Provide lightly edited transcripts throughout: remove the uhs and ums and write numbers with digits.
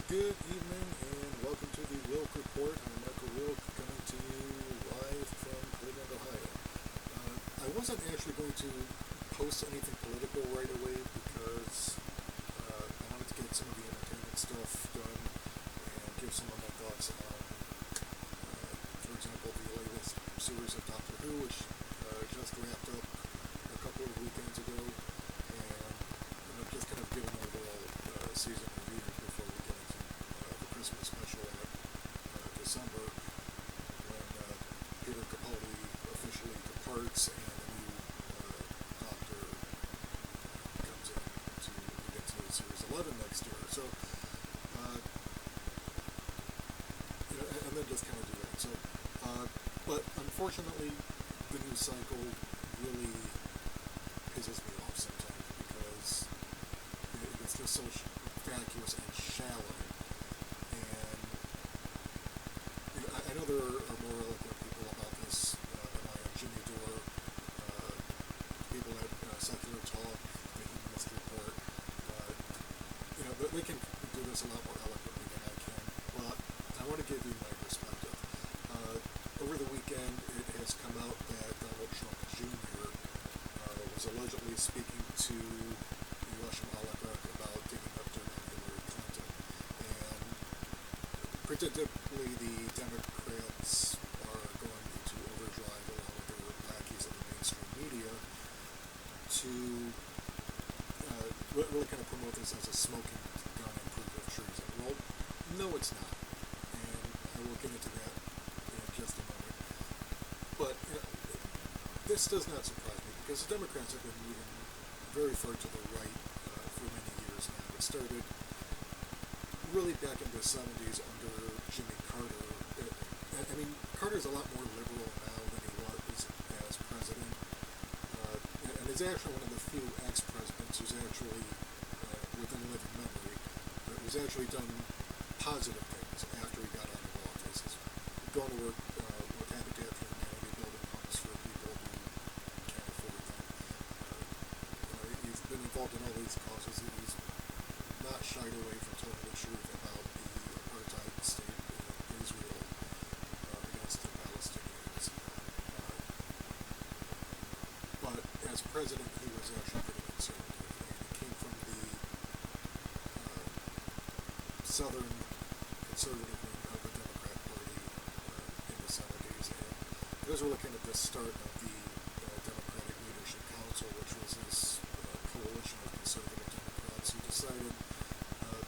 Good evening and welcome to the Wilk Report. I'm Michael Wilk coming to you live from Cleveland, Ohio. I wasn't actually going to post anything political right away because I wanted to get some of the entertainment stuff done and give some of my thoughts on, for example, the latest series of Doctor Who, which just wrapped up a couple of weekends ago, and just kind of give an overall season review before we get into the Christmas special at December when Peter Capaldi officially departs and a new Doctor comes in to get to Series 11 next year. So, and then just kind of do that. So, but unfortunately, the news cycle really pisses me off sometimes because it's just so vacuous and shallow. And I know there are more eloquent people about this than I am. Jimmy Dore, people at Secular Talk, the Humanist Report. They can do this a lot more eloquently than I can. But I want to give you my perspective. Over the weekend, it has come out that Donald Trump Jr. Was allegedly speaking to the Russian oligarch about digging up dirt on Hillary Clinton. And predictably, the Democrats are going into overdrive along with their lackeys in the mainstream media to really kind of promote this as a smoking gun and proof of treason. Well, no, it's not. And I will get into that in just a moment. But this does not surprise me because the Democrats have been moving very far to the right for many years now. It started really back in the 70s under Jimmy Carter. I mean, Carter's a lot more liberal now than he was as president. And he's actually one of the few ex-presidents who's actually, within living memory, that was actually done positive things after he got out of office. He's gone to work with Habitat for Humanity, building homes for people who can't afford them. He's been involved in all these causes. He's not shied away from telling the truth about the apartheid state in Israel against the Palestinians. But as president, he was actually pretty conservative, and he came from the southern conservative wing of the Democrat Party in the 70s, and it was really kind of the start of the Democratic Leadership Council, which was this coalition of conservative Democrats who decided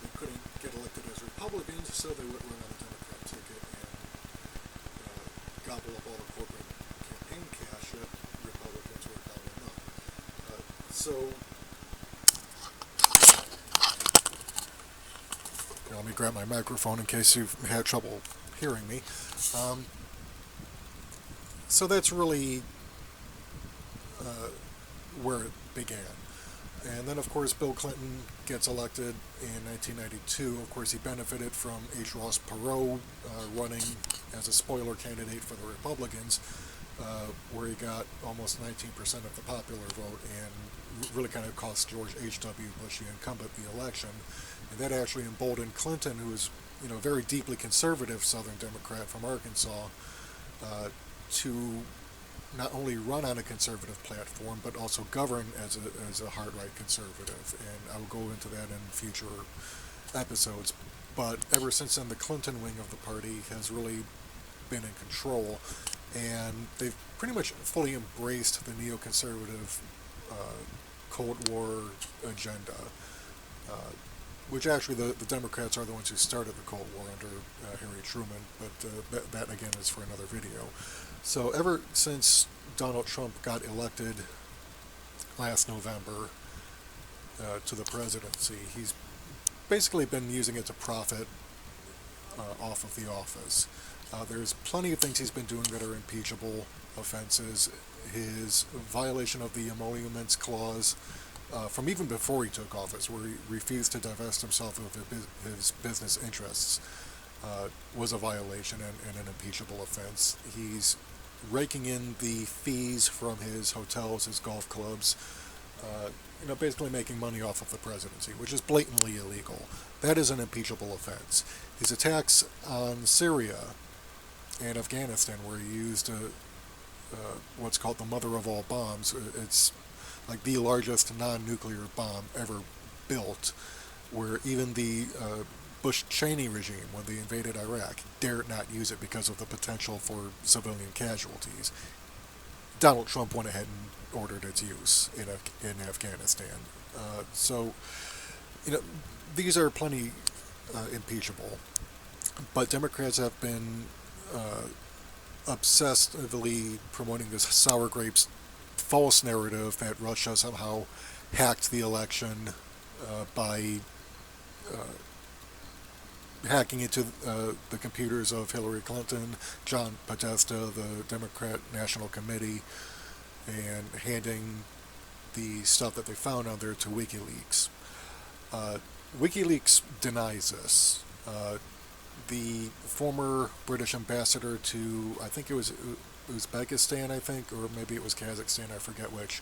they couldn't get elected as Republicans, so they would run on the Democrat ticket and gobble up all the corporate campaign cash that Republicans were gobbling up. So, here, let me grab my microphone in case you've had trouble hearing me. So that's really where it began. And then, of course, Bill Clinton gets elected in 1992. Of course, he benefited from H. Ross Perot running as a spoiler candidate for the Republicans, where he got almost 19% of the popular vote and really kind of cost George H.W. Bush, the incumbent, the election. And that actually emboldened Clinton, who was a very deeply conservative Southern Democrat from Arkansas, to not only run on a conservative platform, but also govern as a hard-right conservative. And I will go into that in future episodes. But ever since then, the Clinton wing of the party has really been in control, and they've pretty much fully embraced the neoconservative Cold War agenda, which actually the Democrats are the ones who started the Cold War under Harry Truman, but that again is for another video. So ever since Donald Trump got elected last November to the presidency, he's basically been using it to profit off of the office. There's plenty of things he's been doing that are impeachable offenses. His violation of the emoluments clause from even before he took office, where he refused to divest himself of his business interests, was a violation and an impeachable offense. He's raking in the fees from his hotels, his golf clubs, basically making money off of the presidency, which is blatantly illegal. That is an impeachable offense. His attacks on Syria and Afghanistan, where he used what's called the mother of all bombs. It's like the largest non-nuclear bomb ever built, where even the Bush-Cheney regime, when they invaded Iraq, dared not use it because of the potential for civilian casualties. Donald Trump went ahead and ordered its use in Afghanistan. So, you know, these are plenty impeachable, but Democrats have been obsessively promoting this sour grapes false narrative that Russia somehow hacked the election by hacking into the computers of Hillary Clinton, John Podesta, the Democrat National Committee, and handing the stuff that they found on there to WikiLeaks. WikiLeaks denies this. The former British ambassador to, I think it was Uzbekistan, I think, or maybe it was Kazakhstan, I forget which,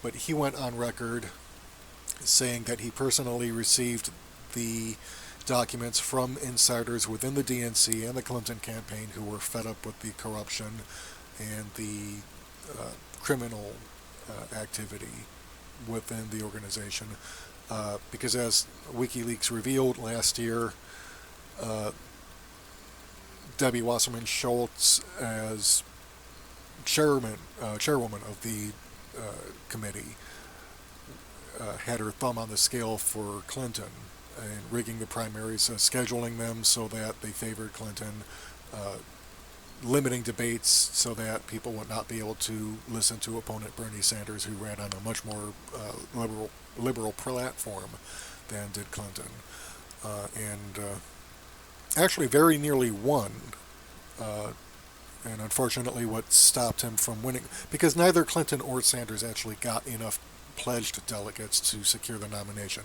but he went on record saying that he personally received the documents from insiders within the DNC and the Clinton campaign who were fed up with the corruption and the criminal activity within the organization. Because as WikiLeaks revealed last year, Debbie Wasserman Schultz, as chairwoman of the committee, had her thumb on the scale for Clinton and rigging the primaries, scheduling them so that they favored Clinton, limiting debates so that people would not be able to listen to opponent Bernie Sanders, who ran on a much more liberal platform than did Clinton, and actually very nearly won. And unfortunately, what stopped him from winning, because neither Clinton or Sanders actually got enough pledged delegates to secure the nomination.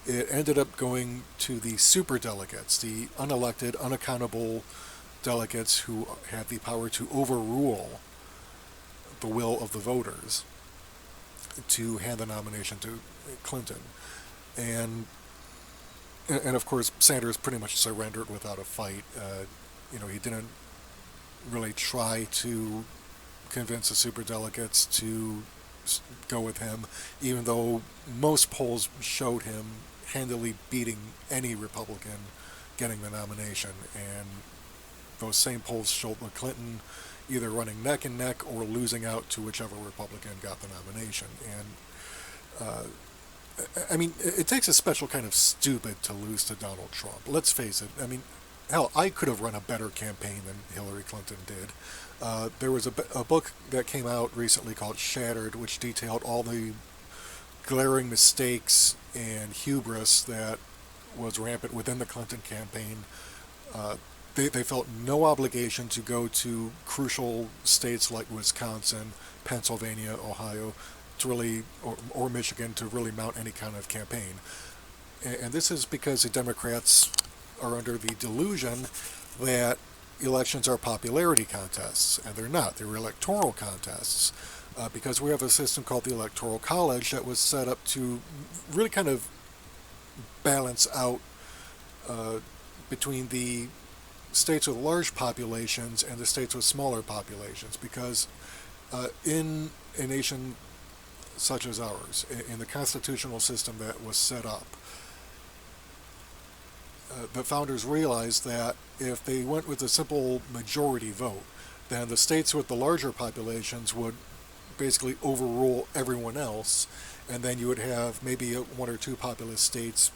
It ended up going to the super delegates, the unelected, unaccountable delegates who had the power to overrule the will of the voters, to hand the nomination to Clinton. And of course, Sanders pretty much surrendered without a fight. He didn't really try to convince the superdelegates to go with him, even though most polls showed him handily beating any Republican getting the nomination. And those same polls showed Clinton either running neck and neck or losing out to whichever Republican got the nomination. And it takes a special kind of stupid to lose to Donald Trump. Let's face it. Hell, I could have run a better campaign than Hillary Clinton did. There was a book that came out recently called Shattered, which detailed all the glaring mistakes and hubris that was rampant within the Clinton campaign. They felt no obligation to go to crucial states like Wisconsin, Pennsylvania, Ohio, to really, or Michigan, to really mount any kind of campaign. And this is because the Democrats are under the delusion that elections are popularity contests, and they're not. They're electoral contests, because we have a system called the Electoral College that was set up to really kind of balance out between the states with large populations and the states with smaller populations, because in a nation such as ours, in the constitutional system that was set up, the founders realized that if they went with a simple majority vote, then the states with the larger populations would basically overrule everyone else, and then you would have maybe one or two populous states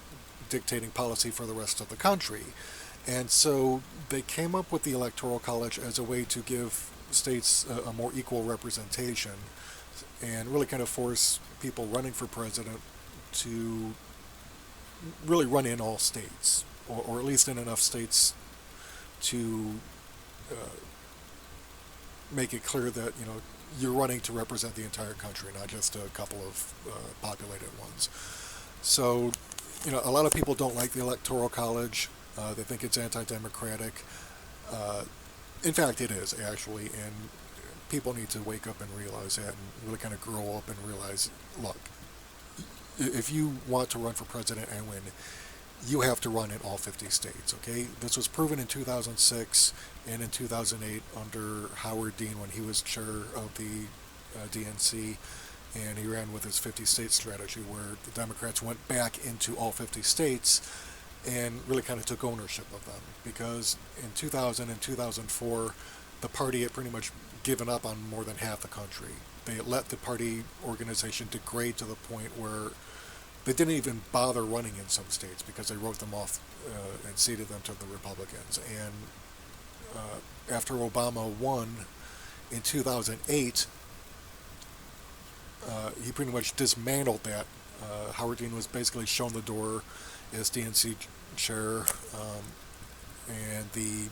dictating policy for the rest of the country. And so they came up with the Electoral College as a way to give states a more equal representation and really kind of force people running for president to really run in all states, or at least in enough states to make it clear that you're running to represent the entire country, not just a couple of populated ones. So a lot of people don't like the Electoral College. They think it's anti-democratic. In fact, it is, actually, and people need to wake up and realize that, and really kind of grow up and realize, look, if you want to run for president and win, you have to run in all 50 states, okay? This was proven in 2006 and in 2008 under Howard Dean when he was chair of the DNC, and he ran with his 50-state strategy where the Democrats went back into all 50 states and really kind of took ownership of them, because in 2000 and 2004, the party had pretty much given up on more than half the country. They had let the party organization degrade to the point where they didn't even bother running in some states because they wrote them off and ceded them to the Republicans. And after Obama won in 2008, he pretty much dismantled that. Howard Dean was basically shown the door as DNC chair, and the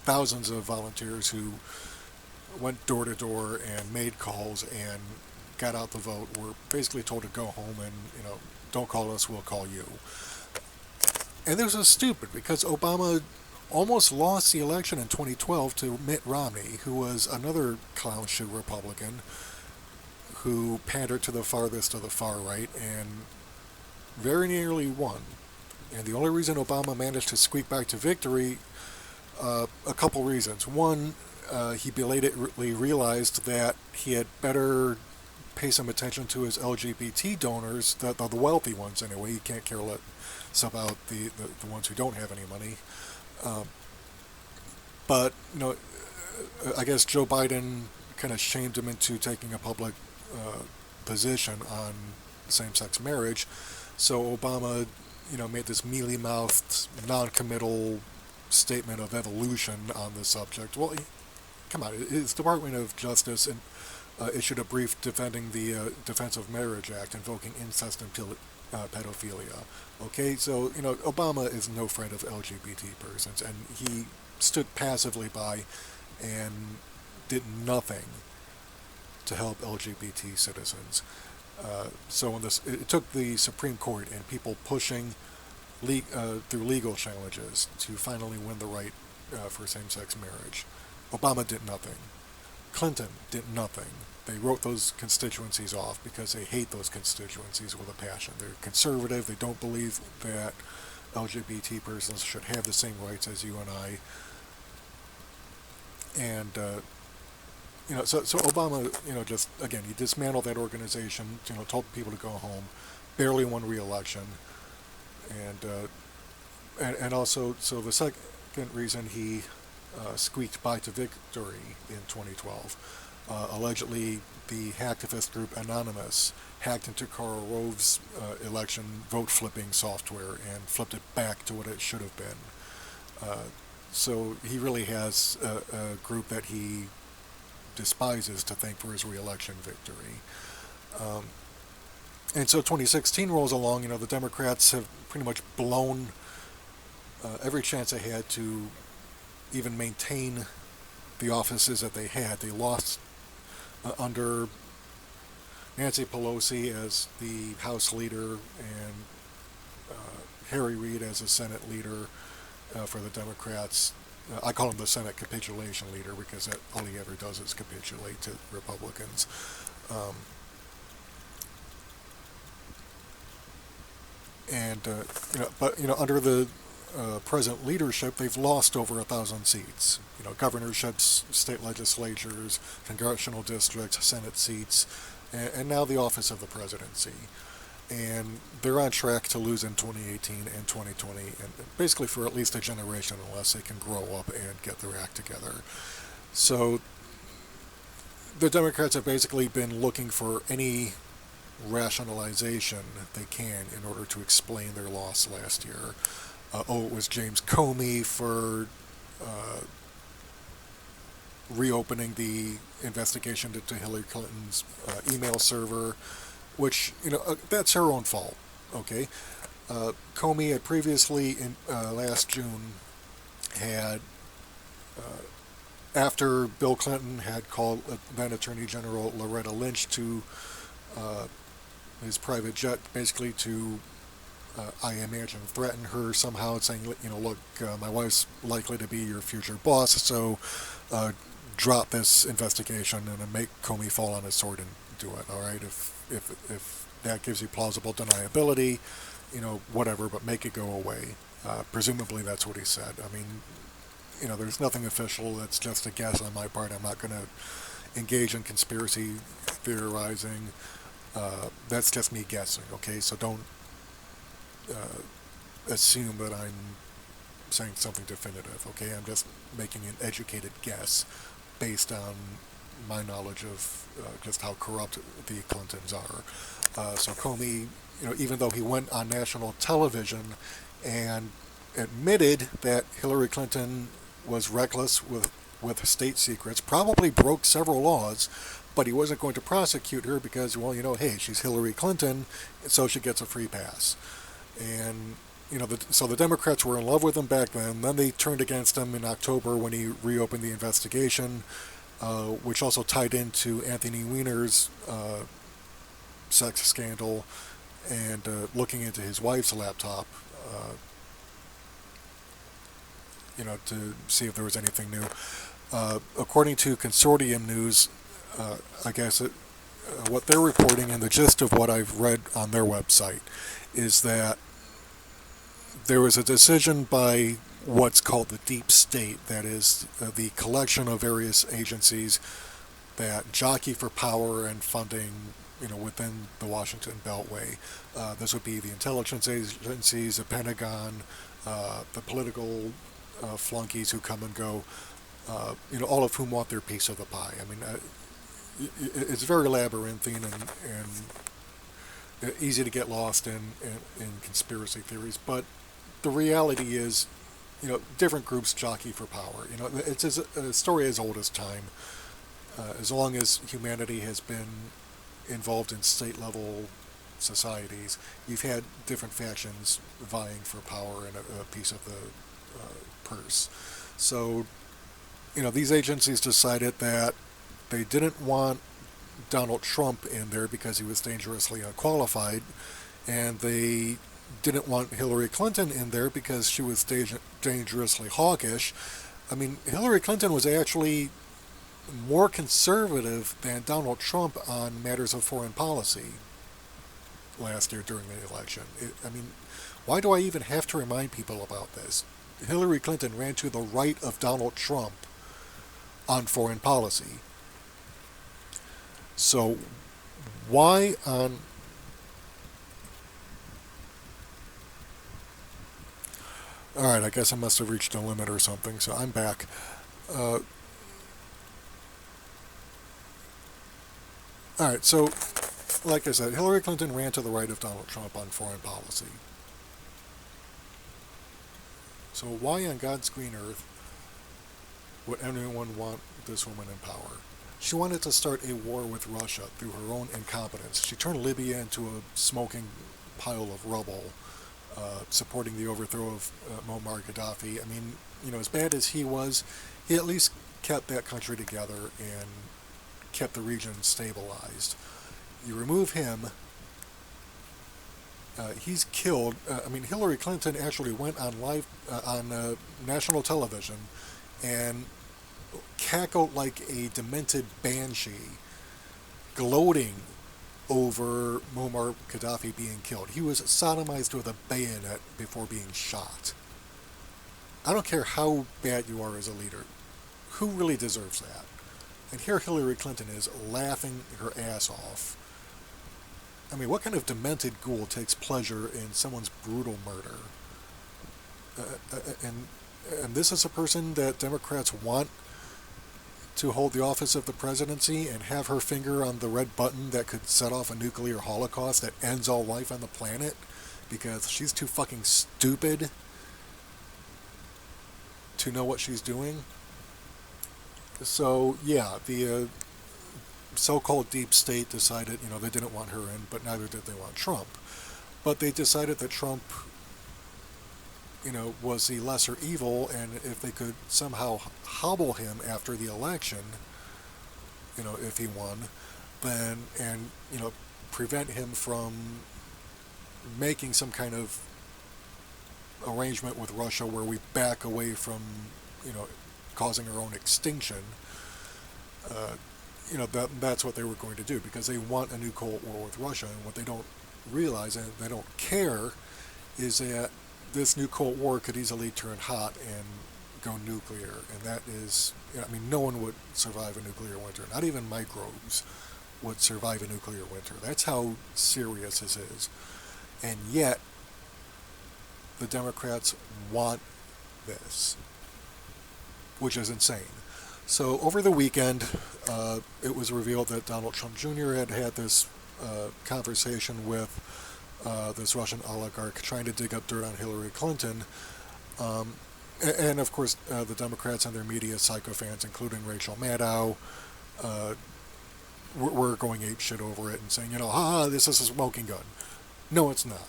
thousands of volunteers who went door to door and made calls and got out the vote were basically told to go home and, don't call us, we'll call you. And this was stupid because Obama almost lost the election in 2012 to Mitt Romney, who was another clown shoe Republican who pandered to the farthest of the far right and very nearly won. And the only reason Obama managed to squeak back to victory, a couple reasons. One, he belatedly realized that he had better pay some attention to his LGBT donors, the wealthy ones anyway. He can't care less about the ones who don't have any money. But, I guess Joe Biden kind of shamed him into taking a public position on same-sex marriage. So Obama, made this mealy-mouthed, non-committal statement of evolution on the subject. Well, come on, his Department of Justice issued a brief defending the Defense of Marriage Act, invoking incest and pedophilia. Okay, so, Obama is no friend of LGBT persons, and he stood passively by and did nothing to help LGBT citizens. So when it took the Supreme Court and people pushing through legal challenges to finally win the right for same-sex marriage. Obama did nothing. Clinton did nothing. They wrote those constituencies off because they hate those constituencies with a passion. They're conservative. They don't believe that LGBT persons should have the same rights as you and I. And so Obama, just again, he dismantled that organization. Told people to go home. Barely won re-election. And also, so the second reason he squeaked by to victory in 2012, allegedly the hacktivist group Anonymous hacked into Karl Rove's election vote flipping software and flipped it back to what it should have been. So he really has a group that he despises to thank for his re-election victory. And so 2016 rolls along. The Democrats have pretty much blown every chance they had to even maintain the offices that they had. They lost under Nancy Pelosi as the House leader and Harry Reid as the Senate leader for the Democrats. I call him the Senate capitulation leader because all he ever does is capitulate to Republicans. But under the present leadership, they've lost over 1,000 seats. Governorships, state legislatures, congressional districts, Senate seats, and now the office of the presidency. And they're on track to lose in 2018 and 2020, and basically for at least a generation, unless they can grow up and get their act together. So the Democrats have basically been looking for any rationalization they can in order to explain their loss last year. It was James Comey for reopening the investigation into Hillary Clinton's email server, which, that's her own fault, okay? Comey had previously, in last June, had, after Bill Clinton had called then Attorney General Loretta Lynch to his private jet, basically to, I imagine, threaten her somehow, saying, look, my wife's likely to be your future boss, so drop this investigation and then make Comey fall on his sword and do it. All right, if that gives you plausible deniability, whatever, but make it go away. Presumably that's what he said. I mean, there's nothing official. That's just a guess on my part. I'm not going to engage in conspiracy theorizing. That's just me guessing. Okay, so don't assume that I'm saying something definitive. Okay, I'm just making an educated guess based on my knowledge of just how corrupt the Clintons are. So Comey, even though he went on national television and admitted that Hillary Clinton was reckless with state secrets, probably broke several laws, but he wasn't going to prosecute her because, hey, she's Hillary Clinton, so she gets a free pass. And so the Democrats were in love with him back then. Then they turned against him in October when he reopened the investigation, which also tied into Anthony Weiner's sex scandal and looking into his wife's laptop, to see if there was anything new. According to Consortium News, I guess what they're reporting and the gist of what I've read on their website is that there was a decision by what's called the deep state, that is the collection of various agencies that jockey for power and funding, within the Washington Beltway. This would be the intelligence agencies, the Pentagon, the political flunkies who come and go, all of whom want their piece of the pie. I mean, it's very labyrinthine and easy to get lost in conspiracy theories, but the reality is, different groups jockey for power. It's a story as old as time. As long as humanity has been involved in state-level societies, you've had different factions vying for power and a piece of the purse. So, these agencies decided that they didn't want Donald Trump in there because he was dangerously unqualified, and they didn't want Hillary Clinton in there because she was dangerously hawkish. I mean, Hillary Clinton was actually more conservative than Donald Trump on matters of foreign policy last year during the election. Why do I even have to remind people about this? Hillary Clinton ran to the right of Donald Trump on foreign policy. So why on... Alright, I guess I must have reached a limit or something, so I'm back. Alright, so, like I said, Hillary Clinton ran to the right of Donald Trump on foreign policy. So why on God's green earth would anyone want this woman in power? She wanted to start a war with Russia through her own incompetence. She turned Libya into a smoking pile of rubble, supporting the overthrow of Muammar Gaddafi. I mean, as bad as he was, he at least kept that country together and kept the region stabilized. You remove him, he's killed. Hillary Clinton actually went on live on national television and cackled like a demented banshee, gloating over Muammar Gaddafi being killed. He was sodomized with a bayonet before being shot. I don't care how bad you are as a leader. Who really deserves that? And here Hillary Clinton is laughing her ass off. I mean, what kind of demented ghoul takes pleasure in someone's brutal murder? And this is a person that Democrats want to hold the office of the presidency and have her finger on the red button that could set off a nuclear holocaust that ends all life on the planet because she's too fucking stupid to know what she's doing. So, yeah, the so-called deep state decided, they didn't want her in, but neither did they want Trump. But they decided that Trump, was the lesser evil, and if they could somehow hobble him after the election, if he won, then, and, prevent him from making some kind of arrangement with Russia where we back away from, causing our own extinction, That's what they were going to do because they want a new Cold War with Russia. And what they don't realize and they don't care is that this new Cold War could easily turn hot and go nuclear. And that is, no one would survive a nuclear winter. Not even microbes would survive a nuclear winter. That's how serious this is. And yet, the Democrats want this, which is insane. So over the weekend, it was revealed that Donald Trump Jr. had this conversation with this Russian oligarch trying to dig up dirt on Hillary Clinton. And of course, the Democrats and their media sycophants, including Rachel Maddow, were going apeshit over it and saying, this is a smoking gun. No, it's not.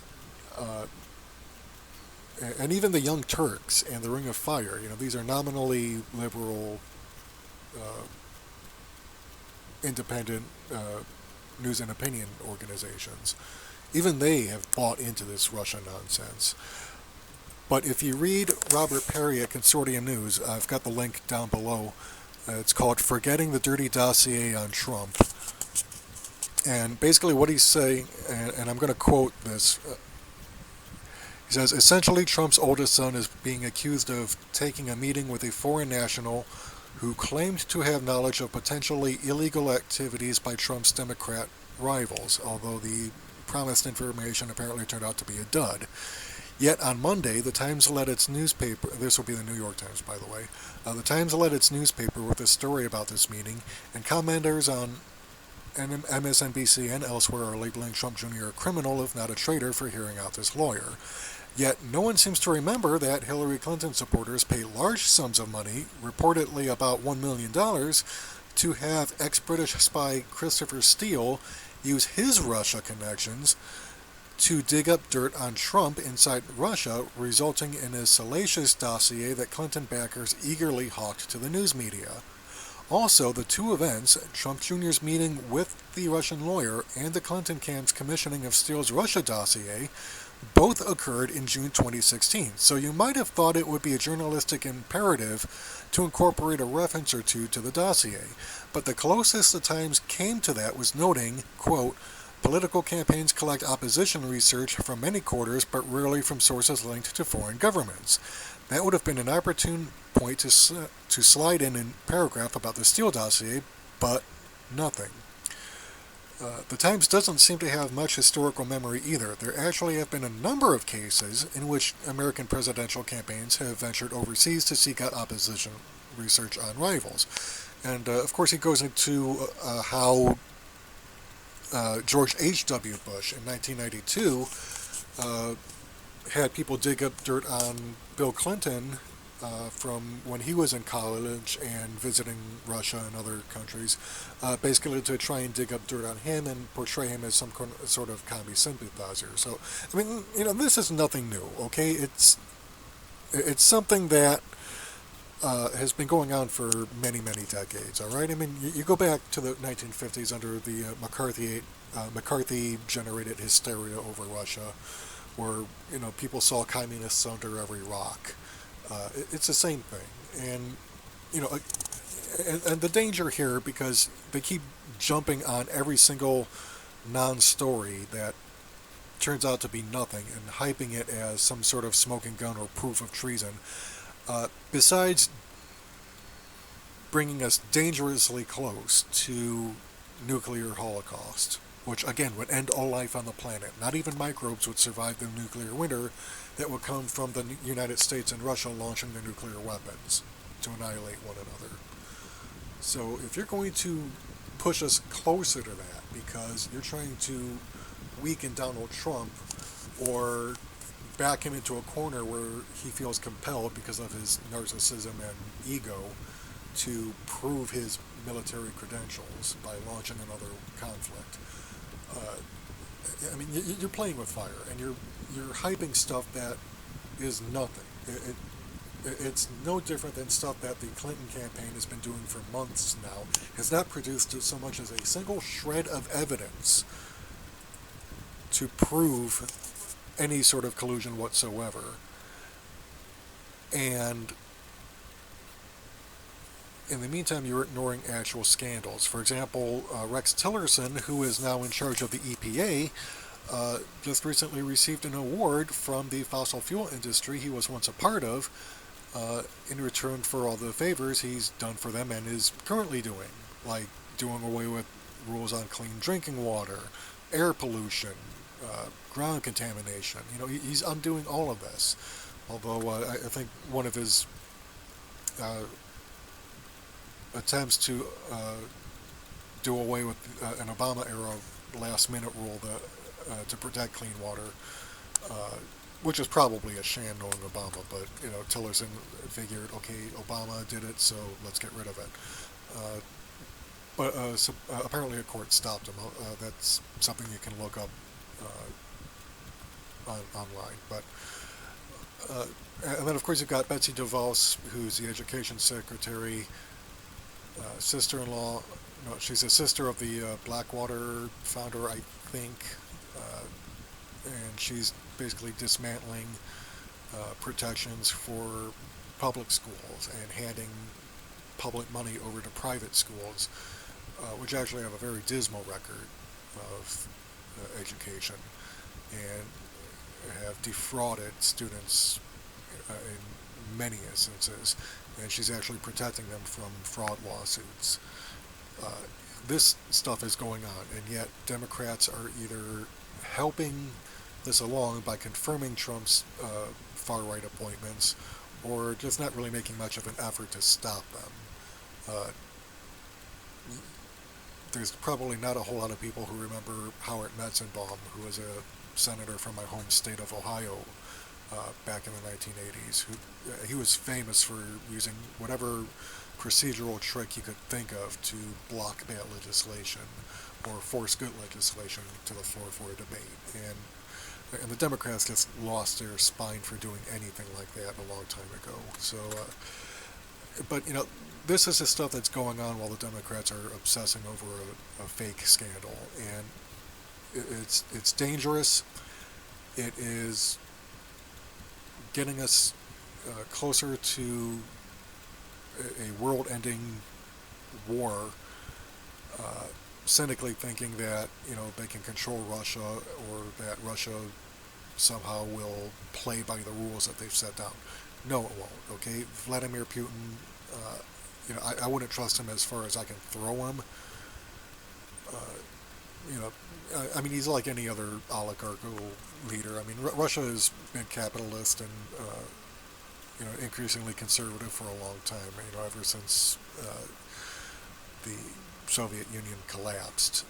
And even the Young Turks and the Ring of Fire, these are nominally liberal, independent news and opinion organizations. Even they have bought into this Russia nonsense. But if you read Robert Perry at Consortium News, I've got the link down below. It's called Forgetting the Dirty Dossier on Trump. And basically what he's saying, and I'm going to quote this, he says, essentially Trump's oldest son is being accused of taking a meeting with a foreign national who claimed to have knowledge of potentially illegal activities by Trump's Democrat rivals, although the promised information apparently turned out to be a dud. Yet on Monday, the Times led its newspaper, this will be the New York Times, by the way, the Times led its newspaper with a story about this meeting, and commenters on MSNBC and elsewhere are labeling Trump Jr. a criminal, if not a traitor, for hearing out this lawyer. Yet no one seems to remember that Hillary Clinton supporters pay large sums of money, reportedly about $1 million, to have ex-British spy Christopher Steele use his Russia connections to dig up dirt on Trump inside Russia, resulting in a salacious dossier that Clinton backers eagerly hawked to the news media. Also, the two events, Trump Jr.'s meeting with the Russian lawyer and the Clinton camp's commissioning of Steele's Russia dossier, both occurred in June 2016, so you might have thought it would be a journalistic imperative to incorporate a reference or two to the dossier. But the closest the Times came to that was noting, quote, political campaigns collect opposition research from many quarters, but rarely from sources linked to foreign governments. That would have been an opportune point to slide in a paragraph about the Steele dossier, but nothing. The Times doesn't seem to have much historical memory either. There actually have been a number of cases in which American presidential campaigns have ventured overseas to seek out opposition research on rivals. And of course he goes into how George H.W. Bush in 1992 had people dig up dirt on Bill Clinton from when he was in college and visiting Russia and other countries, basically to try and dig up dirt on him and portray him as some sort of commie sympathizer. So, this is nothing new, okay? It's something that has been going on for many, many decades, all right? You go back to the 1950s under the McCarthy-generated hysteria over Russia, where, people saw communists under every rock. It's the same thing. And, and the danger here, because they keep jumping on every single non-story that turns out to be nothing and hyping it as some sort of smoking gun or proof of treason, besides bringing us dangerously close to nuclear holocaust, which again would end all life on the planet. Not even microbes would survive the nuclear winter that would come from the United States and Russia launching their nuclear weapons to annihilate one another. So if you're going to push us closer to that because you're trying to weaken Donald Trump or back him into a corner where he feels compelled because of his narcissism and ego to prove his military credentials by launching another conflict, you're playing with fire, and you're hyping stuff that is nothing. It's no different than stuff that the Clinton campaign has been doing for months now. Has not produced so much as a single shred of evidence to prove any sort of collusion whatsoever. And in the meantime, you're ignoring actual scandals. For example, Rex Tillerson, who is now in charge of the EPA, just recently received an award from the fossil fuel industry he was once a part of, in return for all the favors he's done for them and is currently doing, like doing away with rules on clean drinking water, air pollution, ground contamination. He's undoing all of this. Although I think one of his attempts to do away with an Obama era last minute rule to protect clean water, which is probably a sham knowing Obama, but Tillerson figured, okay, Obama did it, so let's get rid of it. So apparently a court stopped him. That's something you can look up online. But and then of course you've got Betsy DeVos, who's the education secretary, sister-in-law. No, she's a sister of the Blackwater founder, I think, and she's basically dismantling protections for public schools and handing public money over to private schools, which actually have a very dismal record of education and have defrauded students in many instances, and she's actually protecting them from fraud lawsuits. This stuff is going on, and yet Democrats are either helping this along by confirming Trump's far-right appointments, or just not really making much of an effort to stop them. There's probably not a whole lot of people who remember Howard Metzenbaum, who was a senator from my home state of Ohio back in the 1980s. He was famous for using whatever procedural trick you could think of to block bad legislation or force good legislation to the floor for a debate. And the Democrats just lost their spine for doing anything like that a long time ago. So, but this is the stuff that's going on while the Democrats are obsessing over a fake scandal, and it's dangerous. It is getting us closer to a world-ending war, cynically thinking that they can control Russia, or that Russia somehow will play by the rules that they've set down. No, it won't. Okay, Vladimir Putin. I wouldn't trust him as far as I can throw him. I mean, he's like any other oligarchical leader. I mean, Russia has been capitalist and increasingly conservative for a long time. Ever since the Soviet Union collapsed.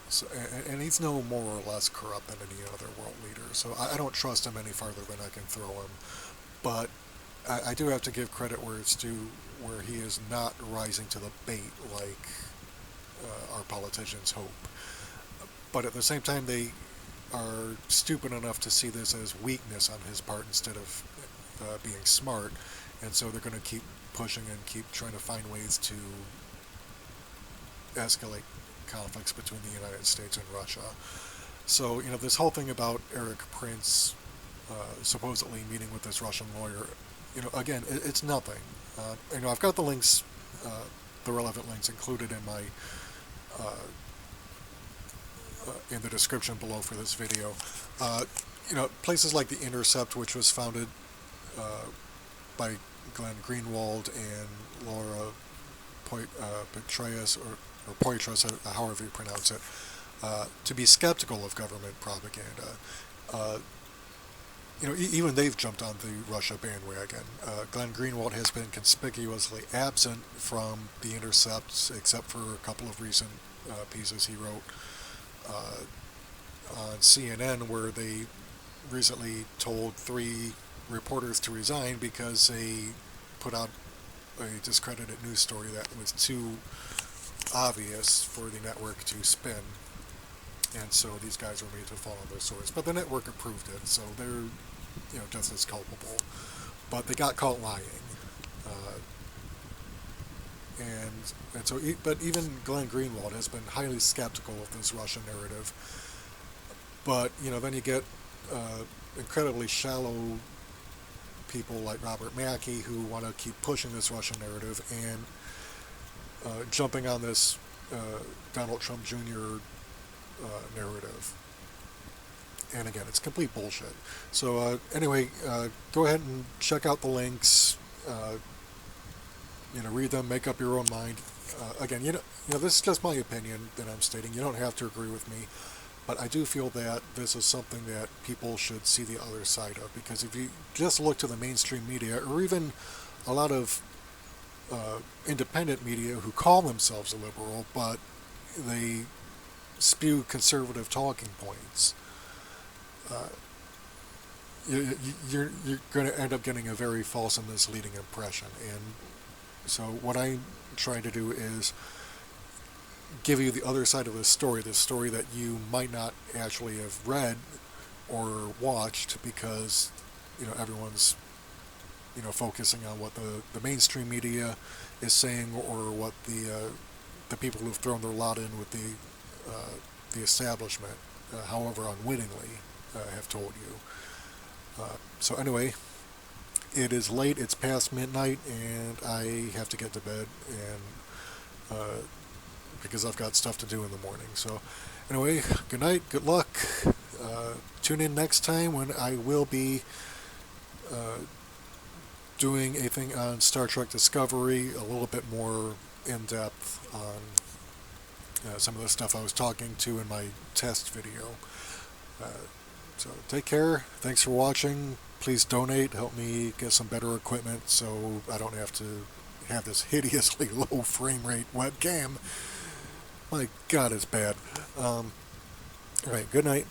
So, and he's no more or less corrupt than any other world leader. So I don't trust him any farther than I can throw him. But I do have to give credit where it's due, where he is not rising to the bait like our politicians hope. But at the same time, they are stupid enough to see this as weakness on his part instead of being smart, and so they're going to keep pushing and keep trying to find ways to escalate conflicts between the United States and Russia. So, this whole thing about Eric Prince supposedly meeting with this Russian lawyer, again, it's nothing. I've got the links, the relevant links included in my in the description below for this video. Places like The Intercept, which was founded by Glenn Greenwald and Laura Poitras, or Poitras, however you pronounce it, to be skeptical of government propaganda. Even they've jumped on the Russia bandwagon. Glenn Greenwald has been conspicuously absent from The Intercept, except for a couple of recent pieces he wrote on CNN, where they recently told 3 reporters to resign because they put out a discredited news story that was too obvious for the network to spin, and so these guys were made to fall on their swords. But the network approved it, so they're just as culpable. But they got caught lying, and so. But even Glenn Greenwald has been highly skeptical of this Russian narrative. But then you get incredibly shallow people like Robert Mackey who want to keep pushing this Russian narrative and jumping on this Donald Trump Jr. Narrative. And again, it's complete bullshit. So anyway, go ahead and check out the links. Read them, make up your own mind. Again, this is just my opinion that I'm stating. You don't have to agree with me, but I do feel that this is something that people should see the other side of. Because if you just look to the mainstream media, or even a lot of independent media who call themselves a liberal, but they spew conservative talking points, you're going to end up getting a very false and misleading impression. And so what I'm trying to do is give you the other side of the story that you might not actually have read or watched, because everyone's focusing on what the mainstream media is saying, or what the people who've thrown their lot in with the establishment, however unwittingly, have told you. So anyway, it is late, it's past midnight, and I have to get to bed, and because I've got stuff to do in the morning. So anyway, good night, good luck. Tune in next time when I will be doing a thing on Star Trek Discovery, a little bit more in-depth on some of the stuff I was talking to in my test video. So take care. Thanks for watching. Please donate. Help me get some better equipment so I don't have to have this hideously low frame rate webcam. My God, it's bad. Alright, good night.